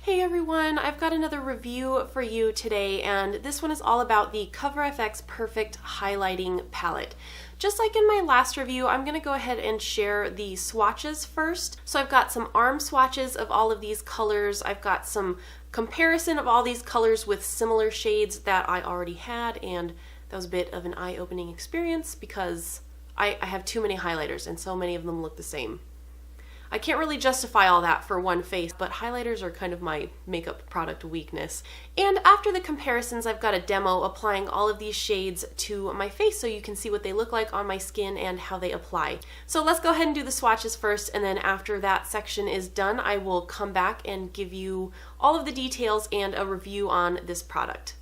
Hey everyone, I've got another review for you today, and this one is all about the CoverFX Perfect Highlighting Palette. Just like in my last review, I'm going to go ahead and share the swatches first. So I've got some arm swatches of all of these colors. I've got some comparison of all these colors with similar shades that I already had, and that was a bit of an eye-opening experience because I have too many highlighters and so many of them look the same. I can't really justify all that for one face, but highlighters are kind of my makeup product weakness. And after the comparisons, I've got a demo applying all of these shades to my face so you can see what they look like on my skin and how they apply. So let's go ahead and do the swatches first, and then after that section is done, I will come back and give you all of the details and a review on this product.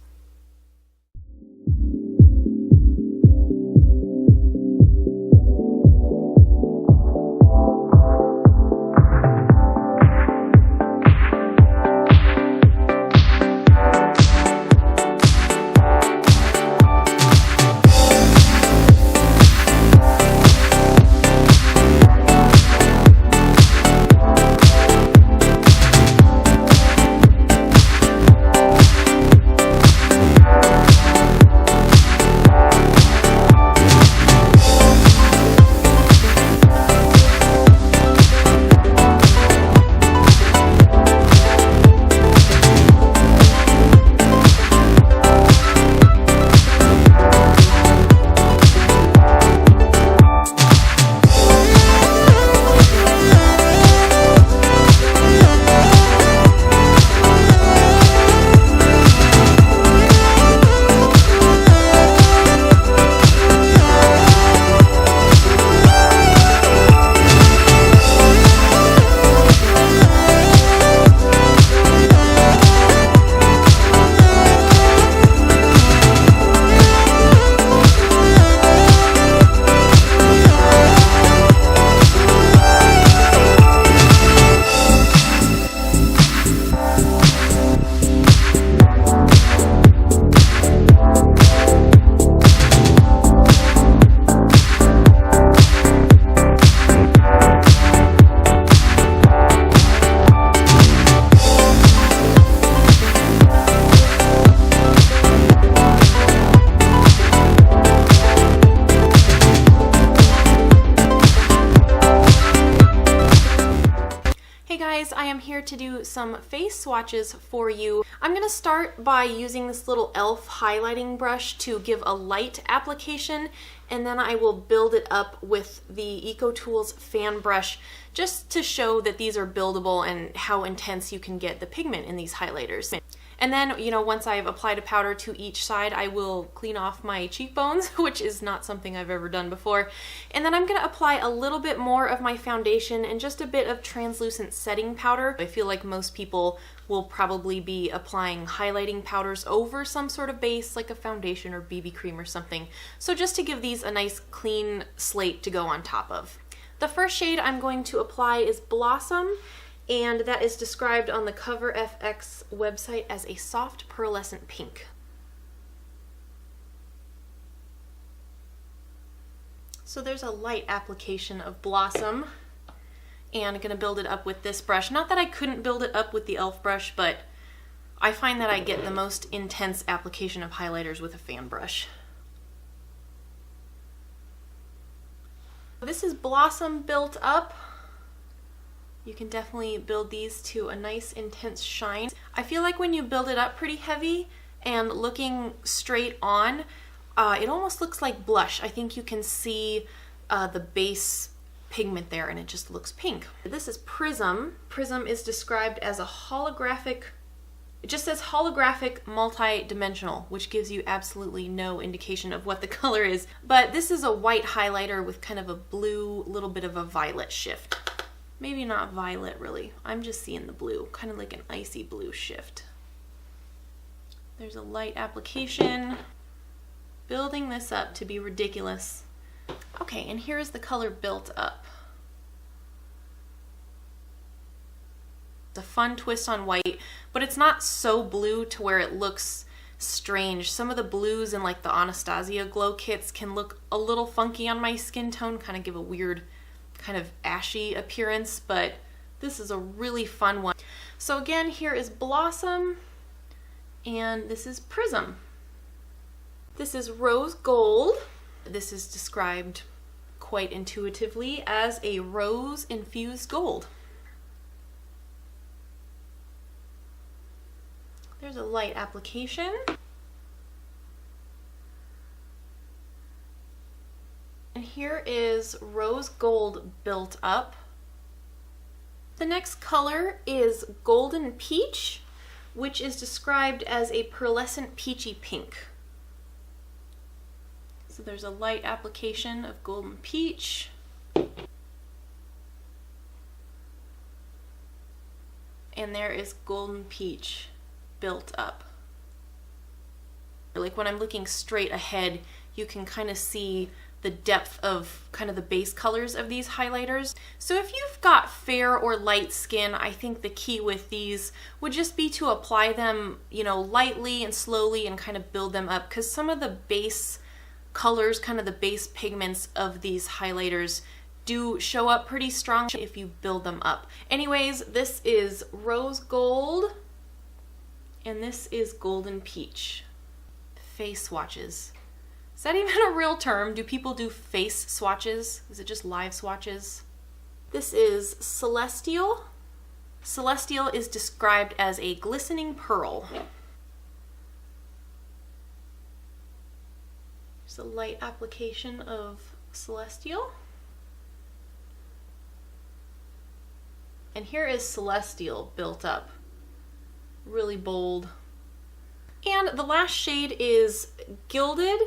I am here to do some face swatches for you. I'm going to start by using this little e.l.f. highlighting brush to give a light application, and then I will build it up with the EcoTools fan brush just to show that these are buildable and how intense you can get the pigment in these highlighters. And then, once I've applied a powder to each side, I will clean off my cheekbones, which is not something I've ever done before. And then I'm going to apply a little bit more of my foundation and just a bit of translucent setting powder. I feel like most people will probably be applying highlighting powders over some sort of base, like a foundation or BB cream or something. So just to give these a nice clean slate to go on top of. The first shade I'm going to apply is Blossom, and that is described on the CoverFX website as a soft pearlescent pink. So there's a light application of Blossom, and I'm going to build it up with this brush. Not that I couldn't build it up with the e.l.f. brush, but I find that I get the most intense application of highlighters with a fan brush. This is Blossom built up. You can definitely build these to a nice intense shine. I feel like when you build it up pretty heavy and looking straight on, it almost looks like blush. I think you can see the base pigment there and it just looks pink. This is Prism. Prism is described as a holographic, it just says holographic multi-dimensional, which gives you absolutely no indication of what the color is. But this is a white highlighter with kind of a blue, little bit of a violet shift. Maybe not violet really, I'm just seeing the blue, kind of like an icy blue shift. There's a light application, building this up to be ridiculous. Okay, and here's the color built up. It's a fun twist on white, but it's not so blue to where it looks strange. Some of the blues in like the Anastasia glow kits can look a little funky on my skin tone, kind of give a weird kind of ashy appearance, but this is a really fun one. So again, here is Blossom, and this is Prism. This is Rose Gold. This is described quite intuitively as a rose-infused gold. There's a light application. And here is Rose Gold built up. The next color is Golden Peach, which is described as a pearlescent peachy pink. So there's a light application of Golden Peach. And there is Golden Peach built up. Like when I'm looking straight ahead, you can kind of see the depth of kind of the base colors of these highlighters. So if you've got fair or light skin, I think the key with these would just be to apply them, you know, lightly and slowly and kind of build them up, because some of the base colors, kind of the base pigments of these highlighters do show up pretty strong if you build them up. Anyways, this is Rose Gold and this is Golden Peach. Face swatches. Is that even a real term? Do people do face swatches? Is it just live swatches? This is Celestial. Celestial is described as a glistening pearl. There's a light application of Celestial. And here is Celestial built up. Really bold. And the last shade is Gilded.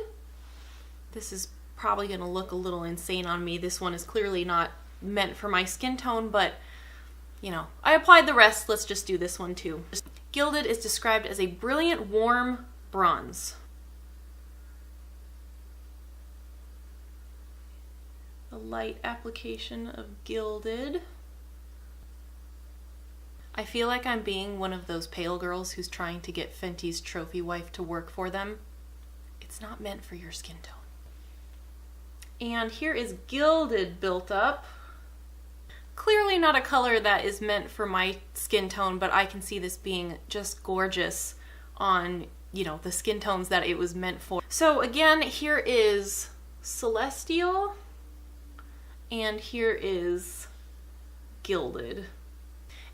This is probably going to look a little insane on me. This one is clearly not meant for my skin tone, but you know, I applied the rest. Let's just do this one too. Gilded is described as a brilliant warm bronze. A light application of Gilded. I feel like I'm being one of those pale girls who's trying to get Fenty's trophy wife to work for them. It's not meant for your skin tone. And here is Gilded built up. Clearly not a color that is meant for my skin tone, but I can see this being just gorgeous on, you know, the skin tones that it was meant for. So again, here is Celestial, and here is Gilded.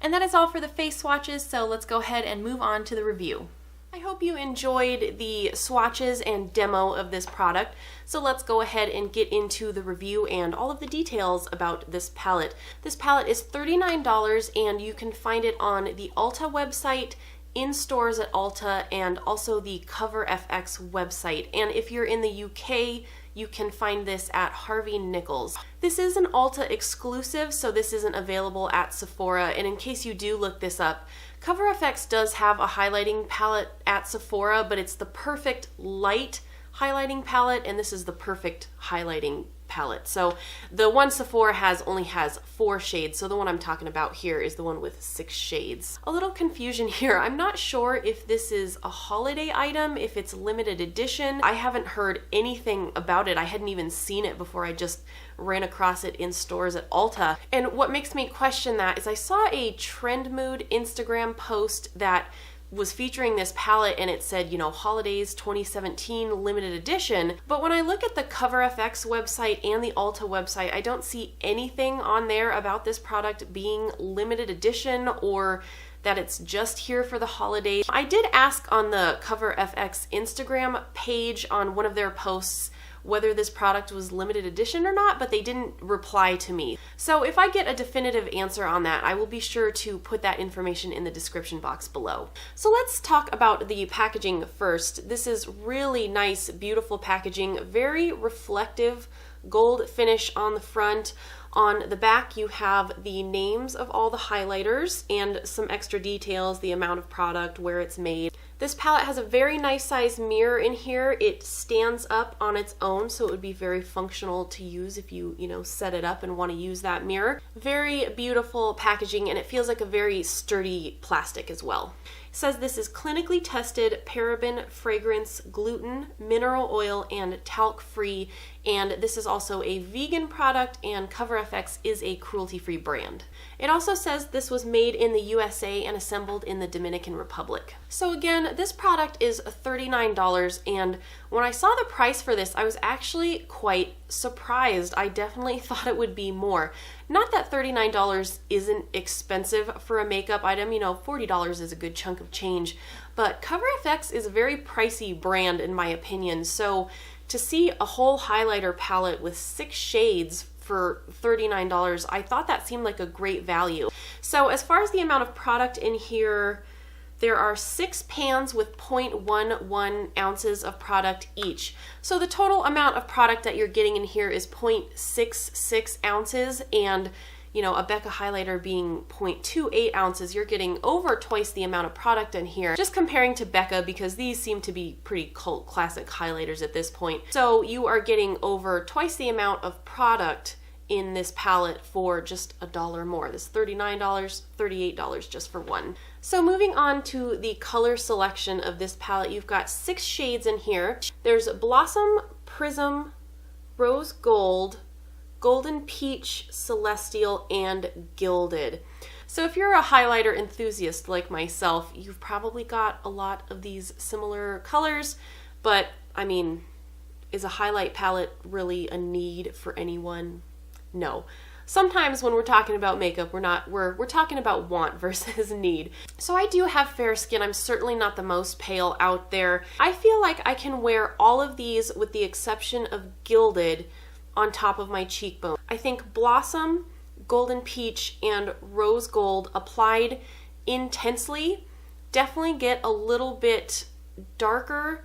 And that is all for the face swatches, so let's go ahead and move on to the review. I hope you enjoyed the swatches and demo of this product, so let's go ahead and get into the review and all of the details about this palette. This palette is $39 and you can find it on the Ulta website, in stores at Ulta, and also the CoverFX website. And if you're in the UK, you can find this at Harvey Nichols. This is an Ulta exclusive, so this isn't available at Sephora, and in case you do look this up, CoverFX does have a highlighting palette at Sephora, but it's the Perfect Light highlighting palette, and this is the Perfect highlighting palette. So the one Sephora only has 4 shades, so the one I'm talking about here is the one with 6 shades. A little confusion here. I'm not sure if this is a holiday item, if it's limited edition. I haven't heard anything about it. I hadn't even seen it before I just ran across it in stores at Ulta. And what makes me question that is I saw a Trend Mood Instagram post that was featuring this palette and it said, you know, Holidays 2017 limited edition. But when I look at the CoverFX website and the Ulta website, I don't see anything on there about this product being limited edition or that it's just here for the holidays. I did ask on the CoverFX Instagram page on one of their posts whether this product was limited edition or not, but they didn't reply to me. So if I get a definitive answer on that, I will be sure to put that information in the description box below. So let's talk about the packaging first. This is really nice, beautiful packaging, very reflective gold finish on the front. On the back, you have the names of all the highlighters and some extra details, the amount of product, where it's made. This palette has a very nice size mirror in here. It stands up on its own, so it would be very functional to use if you set it up and want to use that mirror. Very beautiful packaging, and it feels like a very sturdy plastic as well. says this is clinically tested, paraben, fragrance, gluten, mineral oil, and talc-free, and this is also a vegan product, and CoverFX is a cruelty-free brand. It also says this was made in the USA and assembled in the Dominican Republic. So again, this product is $39, and when I saw the price for this, I was actually quite surprised. I definitely thought it would be more. Not that $39 isn't expensive for a makeup item, you know, $40 is a good chunk of change, but CoverFX is a very pricey brand in my opinion, so to see a whole highlighter palette with 6 shades for $39, I thought that seemed like a great value. So as far as the amount of product in here, there are 6 pans with 0.11 ounces of product each. So the total amount of product that you're getting in here is 0.66 ounces, and you know, a Becca highlighter being 0.28 ounces, you're getting over twice the amount of product in here, just comparing to Becca, because these seem to be pretty cult classic highlighters at this point. So you are getting over twice the amount of product in this palette for just $1 more. This $39, $38 just for one. So moving on to the color selection of this palette, you've got 6 shades in here. There's Blossom, Prism, Rose Gold, Golden Peach, Celestial, and Gilded. So if you're a highlighter enthusiast like myself, you've probably got a lot of these similar colors, but I mean, is a highlight palette really a need for anyone? No. Sometimes when we're talking about makeup, we're talking about want versus need. So I do have fair skin. I'm certainly not the most pale out there. I feel like I can wear all of these with the exception of Gilded on top of my cheekbone. I think Blossom, Golden Peach, and Rose Gold applied intensely definitely get a little bit darker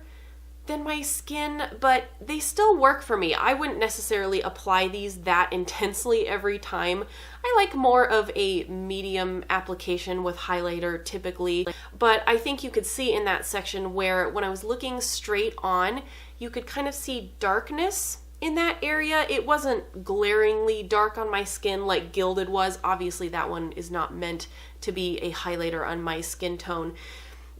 than my skin, but they still work for me. I wouldn't necessarily apply these that intensely every time. I like more of a medium application with highlighter typically, but I think you could see in that section where when I was looking straight on, you could kind of see darkness in that area. It wasn't glaringly dark on my skin like Gilded was. Obviously that one is not meant to be a highlighter on my skin tone.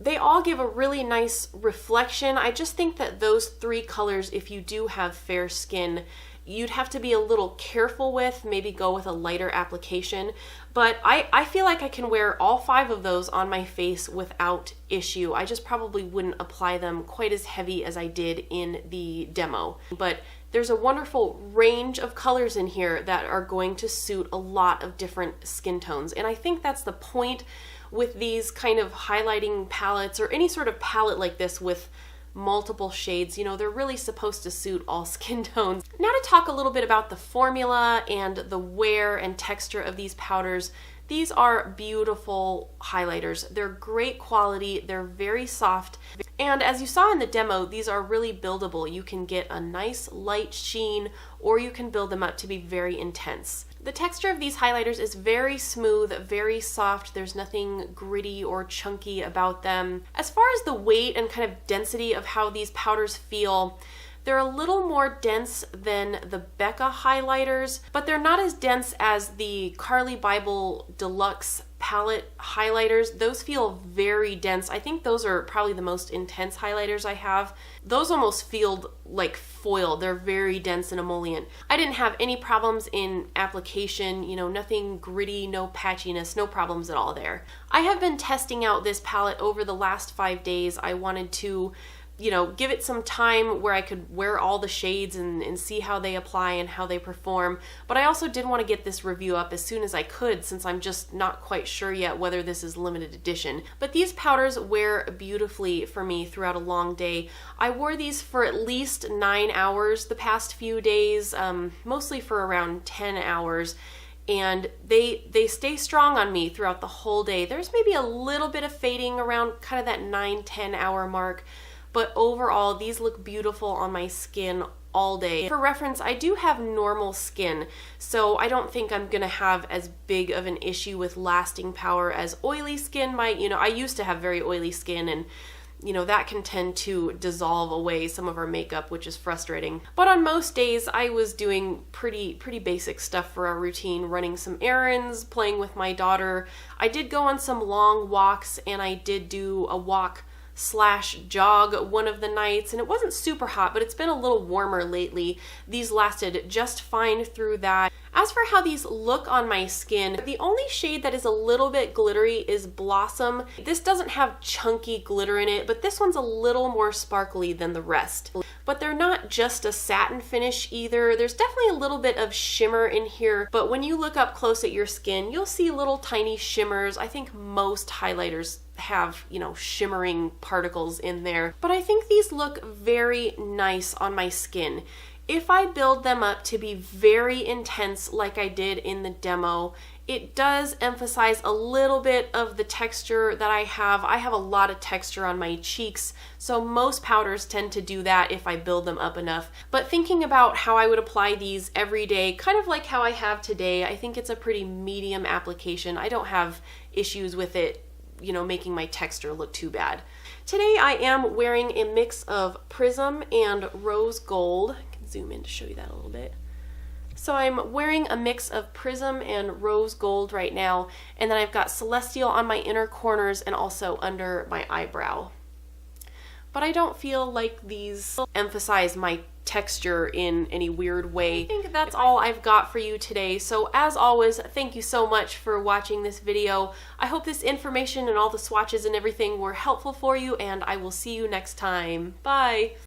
They all give a really nice reflection. I just think that those 3 colors, if you do have fair skin, you'd have to be a little careful with, maybe go with a lighter application. But I feel like I can wear all 5 of those on my face without issue. I just probably wouldn't apply them quite as heavy as I did in the demo. But there's a wonderful range of colors in here that are going to suit a lot of different skin tones. And I think that's the point with these kind of highlighting palettes or any sort of palette like this with multiple shades. You know, they're really supposed to suit all skin tones. Now to talk a little bit about the formula and the wear and texture of these powders. These are beautiful highlighters. They're great quality, they're very soft, and as you saw in the demo, these are really buildable. You can get a nice light sheen, or you can build them up to be very intense. The texture of these highlighters is very smooth, very soft. There's nothing gritty or chunky about them. As far as the weight and kind of density of how these powders feel, they're a little more dense than the Becca highlighters, but they're not as dense as the Carly Bible Deluxe palette highlighters. Those feel very dense. I think those are probably the most intense highlighters I have. Those almost feel like foil. They're very dense and emollient. I didn't have any problems in application, you know, nothing gritty, no patchiness, no problems at all there. I have been testing out this palette over the last 5 days. I wanted to, you know, give it some time where I could wear all the shades and see how they apply and how they perform. But I also did want to get this review up as soon as I could, since I'm just not quite sure yet whether this is limited edition. But these powders wear beautifully for me throughout a long day. I wore these for at least 9 hours the past few days, mostly for around 10 hours. And they stay strong on me throughout the whole day. There's maybe a little bit of fading around kind of that 9-10 hour mark. But overall, these look beautiful on my skin all day. For reference, I do have normal skin, so I don't think I'm gonna have as big of an issue with lasting power as oily skin might. You know, I used to have very oily skin, and you know, that can tend to dissolve away some of our makeup, which is frustrating. But on most days, I was doing pretty basic stuff for our routine, running some errands, playing with my daughter. I did go on some long walks, and I did do a walk/jog one of the nights, and it wasn't super hot, but it's been a little warmer lately. These lasted just fine through that. As for how these look on my skin, the only shade that is a little bit glittery is Blossom. This doesn't have chunky glitter in it, but this one's a little more sparkly than the rest. But they're not just a satin finish either. There's definitely a little bit of shimmer in here, but when you look up close at your skin, you'll see little tiny shimmers. I think most highlighters have, you know, shimmering particles in there, but I think these look very nice on my skin. If I build them up to be very intense like I did in the demo, it does emphasize a little bit of the texture that I have. I have a lot of texture on my cheeks, so most powders tend to do that if I build them up enough. But thinking about how I would apply these every day, kind of like how I have today, I think it's a pretty medium application. I don't have issues with it, you know, making my texture look too bad. Today I am wearing a mix of Prism and Rose Gold. I can zoom in to show you that a little bit. So I'm wearing a mix of Prism and Rose Gold right now, and then I've got Celestial on my inner corners and also under my eyebrow. But I don't feel like these emphasize my texture in any weird way. I think that's all I've got for you today. So as always, thank you so much for watching this video. I hope this information and all the swatches and everything were helpful for you, and I will see you next time. Bye!